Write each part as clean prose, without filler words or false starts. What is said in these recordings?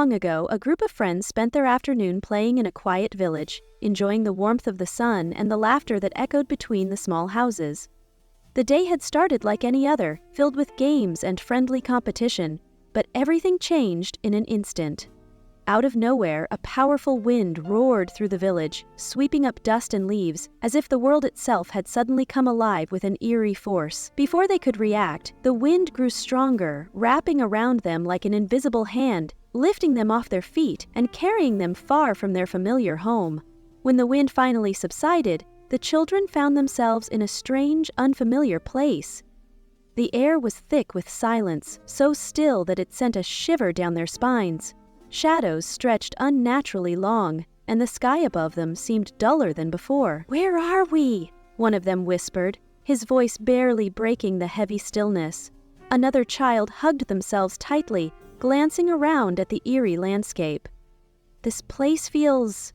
long ago, a group of friends spent their afternoon playing in a quiet village, enjoying the warmth of the sun and the laughter that echoed between the small houses. The day had started like any other, filled with games and friendly competition, but everything changed in an instant. Out of nowhere, a powerful wind roared through the village, sweeping up dust and leaves, as if the world itself had suddenly come alive with an eerie force. Before they could react, the wind grew stronger, wrapping around them like an invisible hand, lifting them off their feet and carrying them far from their familiar home. When the wind finally subsided, the children found themselves in a strange, unfamiliar place. The air was thick with silence, so still that it sent a shiver down their spines. Shadows stretched unnaturally long, and the sky above them seemed duller than before. "Where are we?" one of them whispered, his voice barely breaking the heavy stillness. Another child hugged themselves tightly, glancing around at the eerie landscape. "This place feels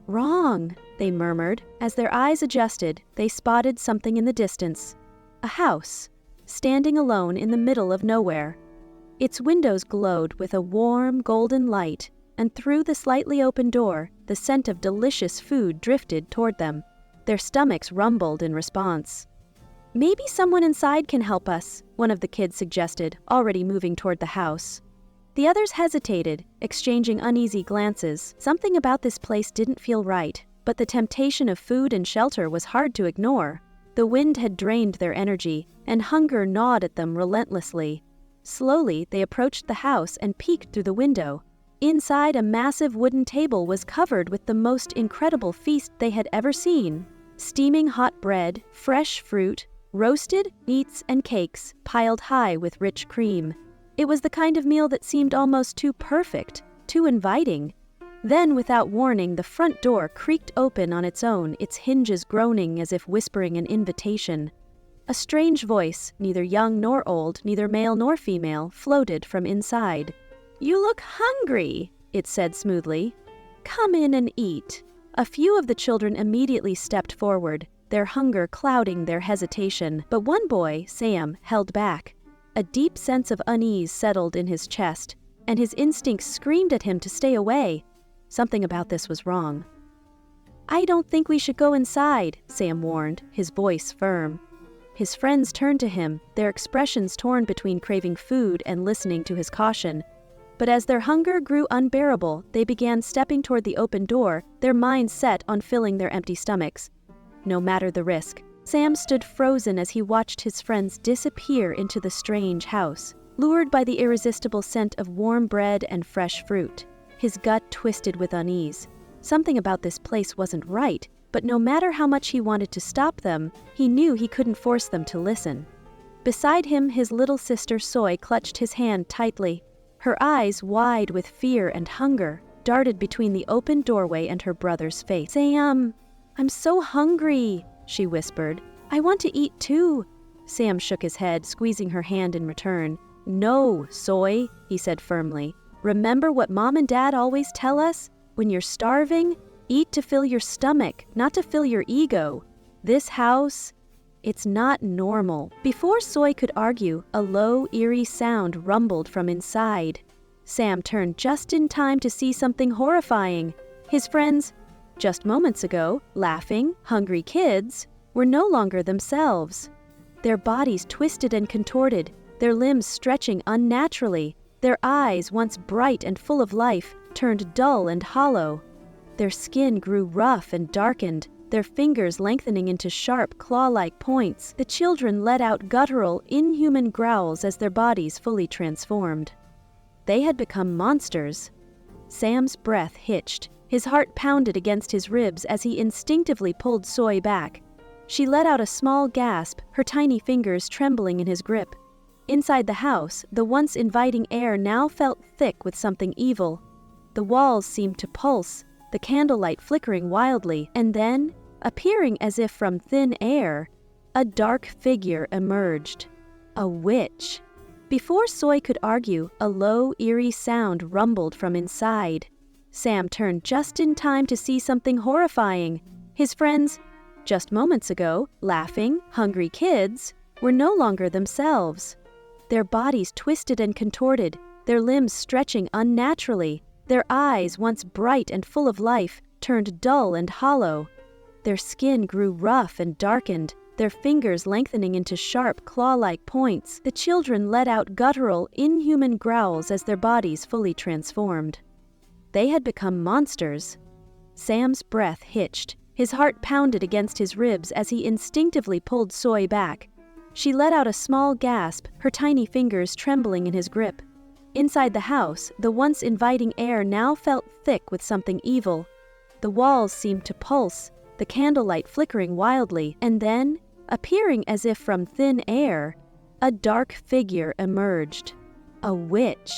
wrong," they murmured. As their eyes adjusted, they spotted something in the distance. A house, standing alone in the middle of nowhere. Its windows glowed with a warm, golden light, and through the slightly open door, the scent of delicious food drifted toward them. Their stomachs rumbled in response. "Maybe someone inside can help us," one of the kids suggested, already moving toward the house. The others hesitated, exchanging uneasy glances. Something about this place didn't feel right, but the temptation of food and shelter was hard to ignore. The wind had drained their energy, and hunger gnawed at them relentlessly. Slowly, they approached the house and peeked through the window. Inside, a massive wooden table was covered with the most incredible feast they had ever seen. Steaming hot bread, fresh fruit, roasted meats and cakes piled high with rich cream. It was the kind of meal that seemed almost too perfect, too inviting. Then, without warning, the front door creaked open on its own, its hinges groaning as if whispering an invitation. A strange voice, neither young nor old, neither male nor female, floated from inside. "You look hungry," it said smoothly. "Come in and eat." A few of the children immediately stepped forward, their hunger clouding their hesitation, but one boy, Sam, held back. A deep sense of unease settled in his chest, and his instincts screamed at him to stay away. Something about this was wrong. "I don't think we should go inside," Sam warned, his voice firm. His friends turned to him, their expressions torn between craving food and listening to his caution. But as their hunger grew unbearable, they began stepping toward the open door, their minds set on filling their empty stomachs. No matter the risk, Sam stood frozen as he watched his friends disappear into the strange house, lured by the irresistible scent of warm bread and fresh fruit. His gut twisted with unease. Something about this place wasn't right, but no matter how much he wanted to stop them, he knew he couldn't force them to listen. Beside him, his little sister Soy clutched his hand tightly. Her eyes, wide with fear and hunger, darted between the open doorway and her brother's face. "Sam, I'm so hungry," she whispered. "I want to eat too." Sam shook his head, squeezing her hand in return. "No, Soy," he said firmly. "Remember what Mom and Dad always tell us? When you're starving, eat to fill your stomach, not to fill your ego. This house, it's not normal." Before Soy could argue, a low, eerie sound rumbled from inside. Sam turned just in time to see something horrifying. His friends, just moments ago, laughing, hungry kids, were no longer themselves. Their bodies twisted and contorted, their limbs stretching unnaturally, their eyes, once bright and full of life, turned dull and hollow. Their skin grew rough and darkened, their fingers lengthening into sharp, claw-like points. The children let out guttural, inhuman growls as their bodies fully transformed. They had become monsters. Sam's breath hitched. His heart pounded against his ribs as he instinctively pulled Soy back. She let out a small gasp, her tiny fingers trembling in his grip. Inside the house, the once inviting air now felt thick with something evil. The walls seemed to pulse, the candlelight flickering wildly, and then, appearing as if from thin air, a dark figure emerged. A witch. Before Soy could argue, a low, eerie sound rumbled from inside. Sam turned just in time to see something horrifying. His friends, just moments ago, laughing, hungry kids, were no longer themselves. Their bodies twisted and contorted, their limbs stretching unnaturally. Their eyes, once bright and full of life, turned dull and hollow. Their skin grew rough and darkened, their fingers lengthening into sharp, claw-like points. The children let out guttural, inhuman growls as their bodies fully transformed. They had become monsters. Sam's breath hitched. His heart pounded against his ribs as he instinctively pulled Soy back. She let out a small gasp, her tiny fingers trembling in his grip. Inside the house, the once inviting air now felt thick with something evil. The walls seemed to pulse, the candlelight flickering wildly, and then, appearing as if from thin air, a dark figure emerged. A witch.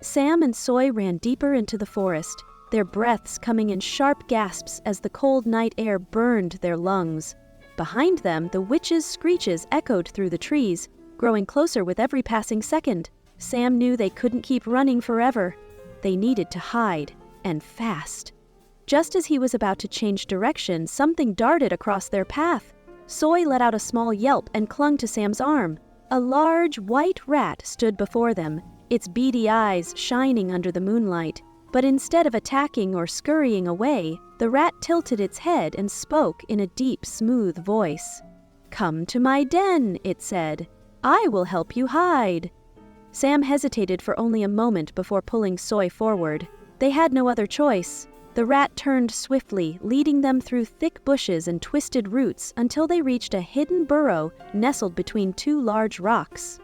Sam and Soy ran deeper into the forest, their breaths coming in sharp gasps as the cold night air burned their lungs. Behind them, the witch's screeches echoed through the trees, growing closer with every passing second. Sam knew they couldn't keep running forever. They needed to hide, and fast. Just as he was about to change direction, something darted across their path. Soy let out a small yelp and clung to Sam's arm. A large, white rat stood before them, its beady eyes shining under the moonlight. But instead of attacking or scurrying away, the rat tilted its head and spoke in a deep, smooth voice. "Come to my den," it said. "I will help you hide." Sam hesitated for only a moment before pulling Soy forward. They had no other choice. The rat turned swiftly, leading them through thick bushes and twisted roots until they reached a hidden burrow nestled between two large rocks.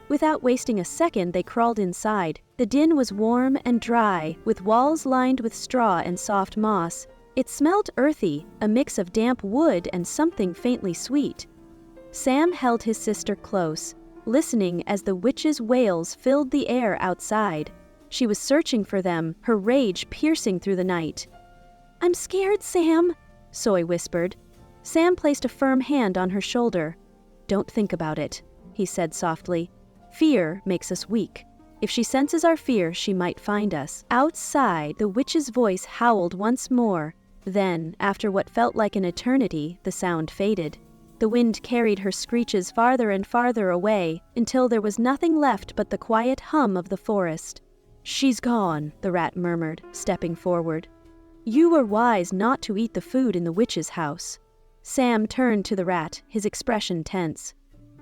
Without wasting a second, they crawled inside. The den was warm and dry, with walls lined with straw and soft moss. It smelled earthy, a mix of damp wood and something faintly sweet. Sam held his sister close, listening as the witch's wails filled the air outside. She was searching for them, her rage piercing through the night. "I'm scared, Sam," Soy whispered. Sam placed a firm hand on her shoulder. "Don't think about it," he said softly. "Fear makes us weak. If she senses our fear, she might find us." Outside, the witch's voice howled once more. Then, after what felt like an eternity, the sound faded. The wind carried her screeches farther and farther away, until there was nothing left but the quiet hum of the forest. "She's gone," the rat murmured, stepping forward. "You were wise not to eat the food in the witch's house." Sam turned to the rat, his expression tense.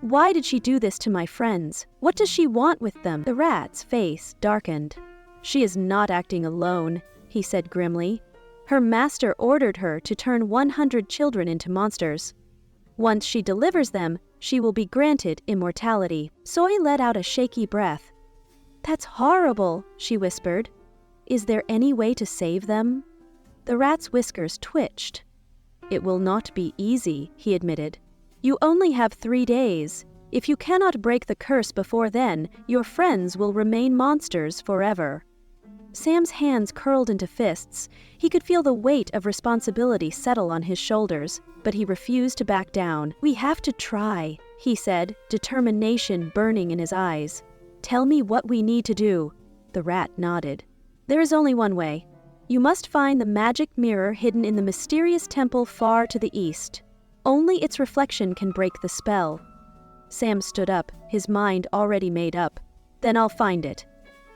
"Why did she do this to my friends? What does she want with them?" The rat's face darkened. "She is not acting alone," he said grimly. "Her master ordered her to turn 100 children into monsters. Once she delivers them, she will be granted immortality." Soy let out a shaky breath. "That's horrible," she whispered. "Is there any way to save them?" The rat's whiskers twitched. "It will not be easy," he admitted. "You only have 3 days. If you cannot break the curse before then, your friends will remain monsters forever." Sam's hands curled into fists. He could feel the weight of responsibility settle on his shoulders, but he refused to back down. "We have to try," he said, determination burning in his eyes. "Tell me what we need to do." The rat nodded. "There is only one way. You must find the magic mirror hidden in the mysterious temple far to the east. Only its reflection can break the spell." Sam stood up, his mind already made up. "Then I'll find it."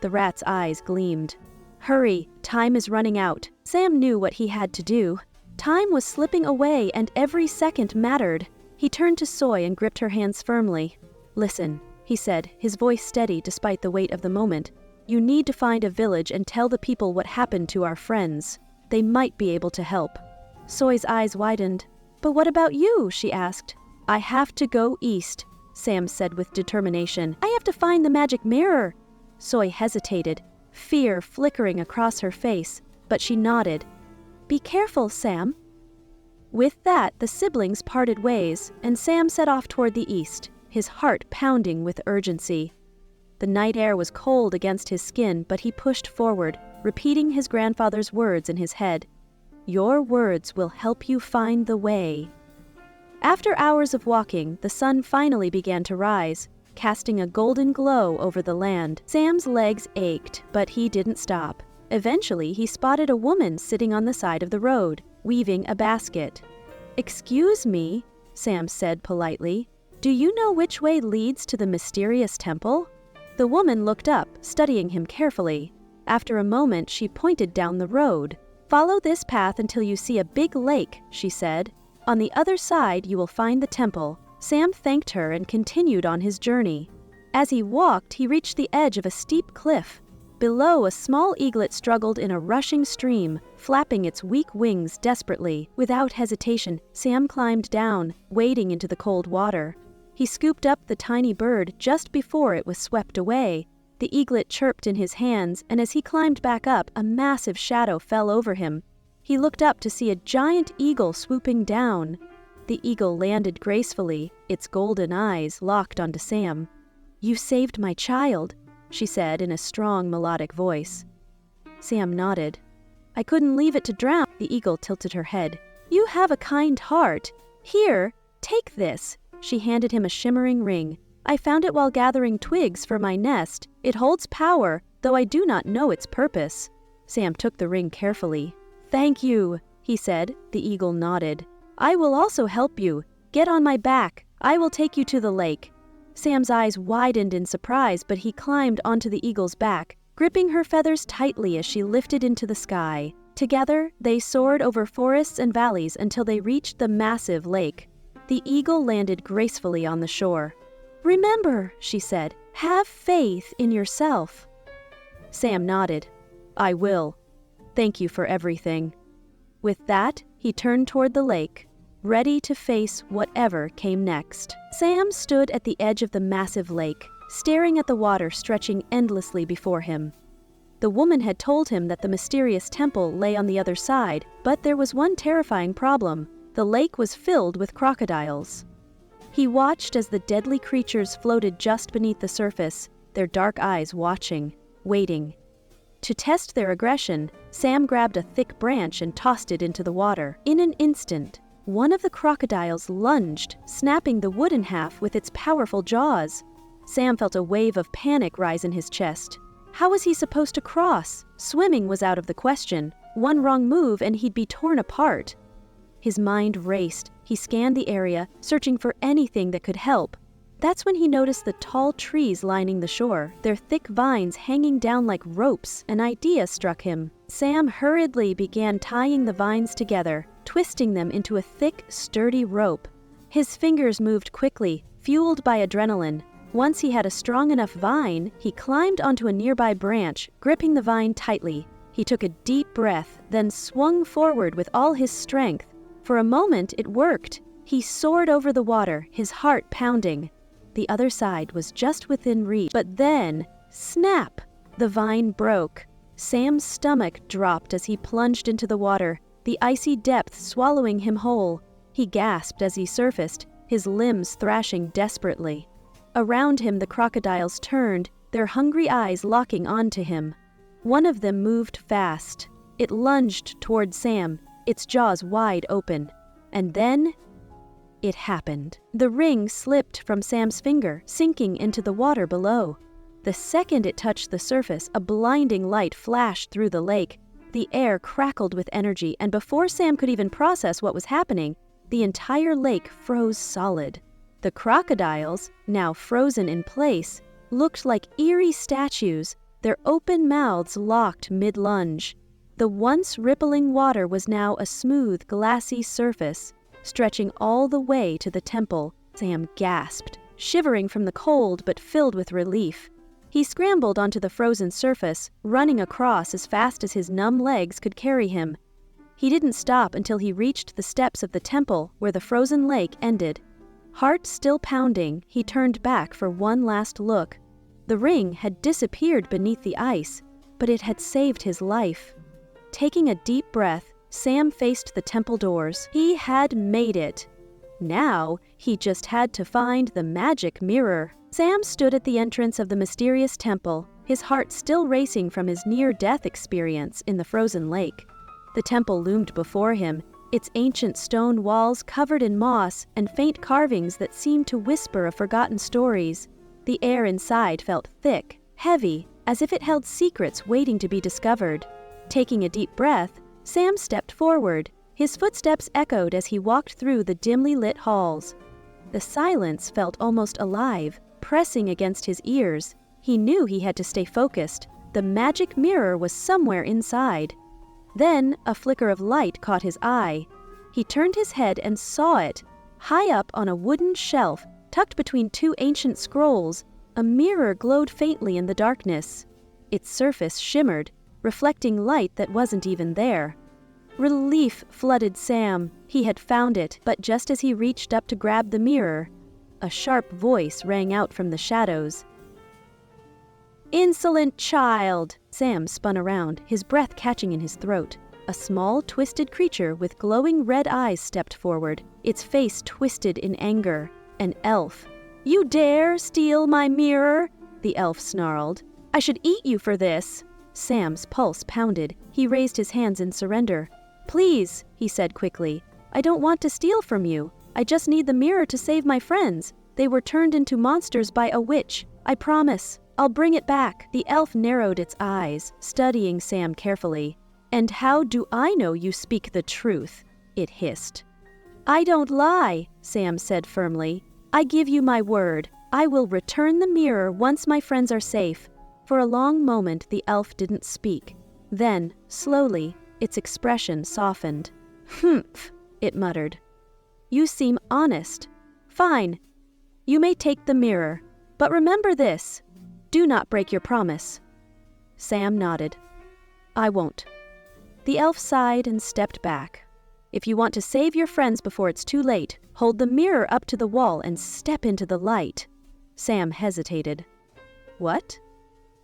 The rat's eyes gleamed. "Hurry, time is running out." Sam knew what he had to do. Time was slipping away and every second mattered. He turned to Soy and gripped her hands firmly. "Listen," he said, his voice steady despite the weight of the moment. "You need to find a village and tell the people what happened to our friends. They might be able to help." Soy's eyes widened. "But what about you?" she asked. "I have to go east," Sam said with determination. "I have to find the magic mirror." Soy hesitated, fear flickering across her face, but she nodded. "Be careful, Sam." With that, the siblings parted ways, and Sam set off toward the east, his heart pounding with urgency. The night air was cold against his skin, but he pushed forward, repeating his grandfather's words in his head. "Your words will help you find the way." After hours of walking, the sun finally began to rise, casting a golden glow over the land. Sam's legs ached, but he didn't stop. Eventually, he spotted a woman sitting on the side of the road, weaving a basket. "Excuse me," Sam said politely. "Do you know which way leads to the mysterious temple?" The woman looked up, studying him carefully. After a moment, she pointed down the road. "Follow this path until you see a big lake," she said. "On the other side, you will find the temple." Sam thanked her and continued on his journey. As he walked, he reached the edge of a steep cliff. Below, a small eaglet struggled in a rushing stream, flapping its weak wings desperately. Without hesitation, Sam climbed down, wading into the cold water. He scooped up the tiny bird just before it was swept away. The eaglet chirped in his hands, and as he climbed back up, a massive shadow fell over him. He looked up to see a giant eagle swooping down. The eagle landed gracefully, its golden eyes locked onto Sam. "You saved my child," she said in a strong, melodic voice. Sam nodded. "I couldn't leave it to drown." The eagle tilted her head. "You have a kind heart. Here, take this." She handed him a shimmering ring. "I found it while gathering twigs for my nest. It holds power, though I do not know its purpose." Sam took the ring carefully. "Thank you," he said. The eagle nodded. "I will also help you. Get on my back. I will take you to the lake." Sam's eyes widened in surprise, but he climbed onto the eagle's back, gripping her feathers tightly as she lifted into the sky. Together, they soared over forests and valleys until they reached the massive lake. The eagle landed gracefully on the shore. "Remember," she said, "have faith in yourself." Sam nodded. "I will. Thank you for everything." With that, he turned toward the lake, ready to face whatever came next. Sam stood at the edge of the massive lake, staring at the water stretching endlessly before him. The woman had told him that the mysterious temple lay on the other side, but there was one terrifying problem. The lake was filled with crocodiles. He watched as the deadly creatures floated just beneath the surface, their dark eyes watching, waiting. To test their aggression, Sam grabbed a thick branch and tossed it into the water. In an instant, one of the crocodiles lunged, snapping the wood in half with its powerful jaws. Sam felt a wave of panic rise in his chest. How was he supposed to cross? Swimming was out of the question. One wrong move and he'd be torn apart. His mind raced. He scanned the area, searching for anything that could help. That's when he noticed the tall trees lining the shore, their thick vines hanging down like ropes. An idea struck him. Sam hurriedly began tying the vines together, twisting them into a thick, sturdy rope. His fingers moved quickly, fueled by adrenaline. Once he had a strong enough vine, he climbed onto a nearby branch, gripping the vine tightly. He took a deep breath, then swung forward with all his strength. For a moment, it worked. He soared over the water, his heart pounding. The other side was just within reach, but then, snap! The vine broke. Sam's stomach dropped as he plunged into the water, the icy depth swallowing him whole. He gasped as he surfaced, his limbs thrashing desperately. Around him, the crocodiles turned, their hungry eyes locking onto him. One of them moved fast. It lunged toward Sam, its jaws wide open. And then, it happened. The ring slipped from Sam's finger, sinking into the water below. The second it touched the surface, a blinding light flashed through the lake. The air crackled with energy, and before Sam could even process what was happening, the entire lake froze solid. The crocodiles, now frozen in place, looked like eerie statues, their open mouths locked mid-lunge. The once rippling water was now a smooth, glassy surface, stretching all the way to the temple. Sam gasped, shivering from the cold but filled with relief. He scrambled onto the frozen surface, running across as fast as his numb legs could carry him. He didn't stop until he reached the steps of the temple where the frozen lake ended. Heart still pounding, he turned back for one last look. The ring had disappeared beneath the ice, but it had saved his life. Taking a deep breath, Sam faced the temple doors. He had made it. Now, he just had to find the magic mirror. Sam stood at the entrance of the mysterious temple, his heart still racing from his near-death experience in the frozen lake. The temple loomed before him, its ancient stone walls covered in moss and faint carvings that seemed to whisper of forgotten stories. The air inside felt thick, heavy, as if it held secrets waiting to be discovered. Taking a deep breath, Sam stepped forward. His footsteps echoed as he walked through the dimly lit halls. The silence felt almost alive, pressing against his ears. He He knew he had to stay focused. The magic mirror was somewhere inside. Then, a flicker of light caught his eye. He turned his head and saw it. High up on a wooden shelf, tucked between two ancient scrolls, a mirror glowed faintly in the darkness. Its surface shimmered, reflecting light that wasn't even there. Relief flooded Sam. He had found it, but just as he reached up to grab the mirror, a sharp voice rang out from the shadows. "Insolent child!" Sam spun around, his breath catching in his throat. A small, twisted creature with glowing red eyes stepped forward, its face twisted in anger. An elf. "You dare steal my mirror?" the elf snarled. "I should eat you for this." Sam's pulse pounded. He raised his hands in surrender. "Please," he said quickly, "I don't want to steal from you. I just need the mirror to save my friends. They were turned into monsters by a witch. I promise. I'll bring it back." The elf narrowed its eyes, studying Sam carefully. "And how do I know you speak the truth?" it hissed. "I don't lie," Sam said firmly. "I give you my word. I will return the mirror once my friends are safe." For a long moment the elf didn't speak. Then, slowly, its expression softened. "Humph," it muttered. "You seem honest. Fine. You may take the mirror. But remember this. Do not break your promise." Sam nodded. "I won't." The elf sighed and stepped back. "If you want to save your friends before it's too late, hold the mirror up to the wall and step into the light." Sam hesitated. "What?"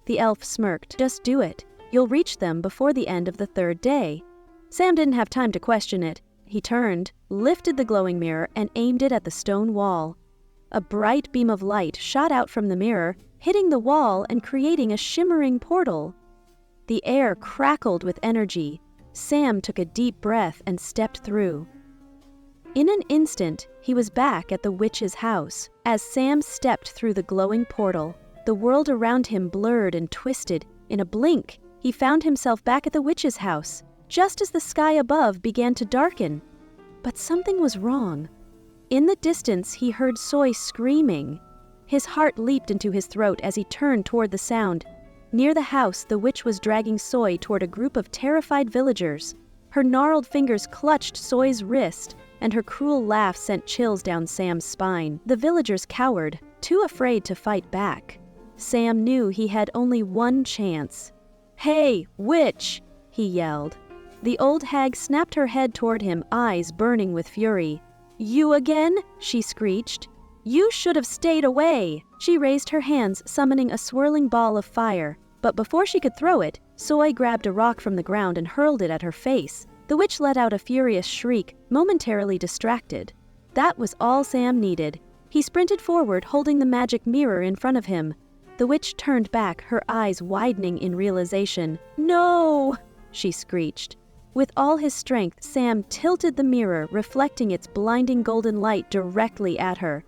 The elf smirked. "Just do it. You'll reach them before the end of the third day." Sam didn't have time to question it. He turned, lifted the glowing mirror, and aimed it at the stone wall. A bright beam of light shot out from the mirror, hitting the wall and creating a shimmering portal. The air crackled with energy. Sam took a deep breath and stepped through. In an instant, he was back at the witch's house. As Sam stepped through the glowing portal, the world around him blurred and twisted. In a blink, he found himself back at the witch's house, just as the sky above began to darken. But something was wrong. In the distance, he heard Soy screaming. His heart leaped into his throat as he turned toward the sound. Near the house, the witch was dragging Soy toward a group of terrified villagers. Her gnarled fingers clutched Soy's wrist, and her cruel laugh sent chills down Sam's spine. The villagers cowered, too afraid to fight back. Sam knew he had only one chance. "Hey, witch!" he yelled. The old hag snapped her head toward him, eyes burning with fury. "You again?" she screeched. "You should have stayed away." She raised her hands, summoning a swirling ball of fire. But before she could throw it, Soy grabbed a rock from the ground and hurled it at her face. The witch let out a furious shriek, momentarily distracted. That was all Sam needed. He sprinted forward, holding the magic mirror in front of him. The witch turned back, her eyes widening in realization. "No!" she screeched. With all his strength, Sam tilted the mirror, reflecting its blinding golden light directly at her.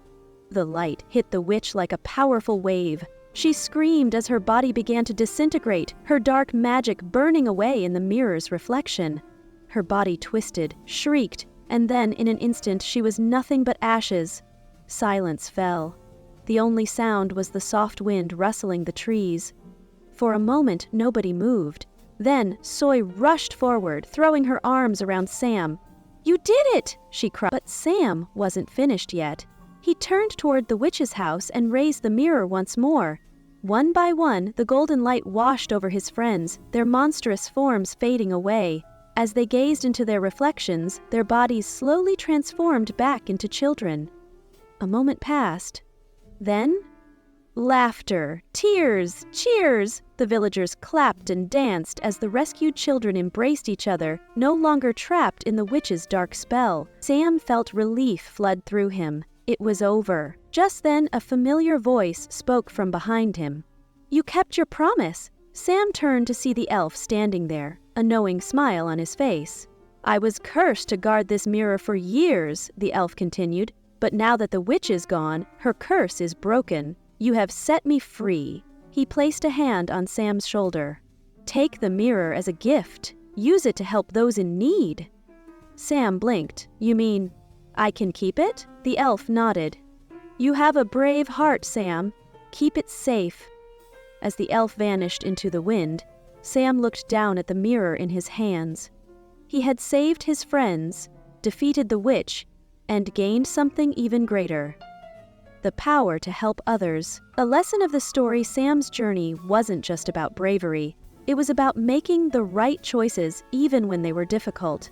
The light hit the witch like a powerful wave. She screamed as her body began to disintegrate, her dark magic burning away in the mirror's reflection. Her body twisted, shrieked, and then in an instant she was nothing but ashes. Silence fell. The only sound was the soft wind rustling the trees. For a moment, nobody moved. Then, Soy rushed forward, throwing her arms around Sam. "You did it!" she cried. But Sam wasn't finished yet. He turned toward the witch's house and raised the mirror once more. One by one, the golden light washed over his friends, their monstrous forms fading away. As they gazed into their reflections, their bodies slowly transformed back into children. A moment passed. Then, laughter, tears, cheers! The villagers clapped and danced as the rescued children embraced each other, no longer trapped in the witch's dark spell. Sam felt relief flood through him. It was over. Just then, a familiar voice spoke from behind him. "You kept your promise." Sam turned to see the elf standing there, a knowing smile on his face. "I was cursed to guard this mirror for years," the elf continued. "But now that the witch is gone, her curse is broken. You have set me free." He placed a hand on Sam's shoulder. "Take the mirror as a gift. Use it to help those in need." Sam blinked. "You mean, I can keep it?" The elf nodded. "You have a brave heart, Sam. Keep it safe." As the elf vanished into the wind, Sam looked down at the mirror in his hands. He had saved his friends, defeated the witch, and gained something even greater: the power to help others. A lesson of the story: Sam's journey wasn't just about bravery. It was about making the right choices even when they were difficult.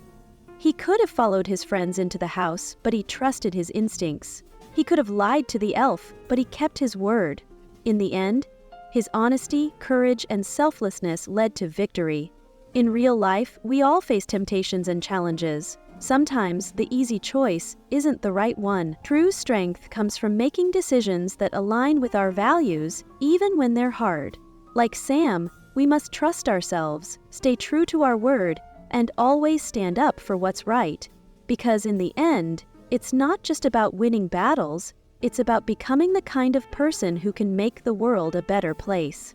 He could have followed his friends into the house, but he trusted his instincts. He could have lied to the elf, but he kept his word. In the end, his honesty, courage, and selflessness led to victory. In real life, we all face temptations and challenges. Sometimes the easy choice isn't the right one. True strength comes from making decisions that align with our values, even when they're hard. Like Sam, we must trust ourselves, stay true to our word, and always stand up for what's right. Because in the end, it's not just about winning battles, it's about becoming the kind of person who can make the world a better place.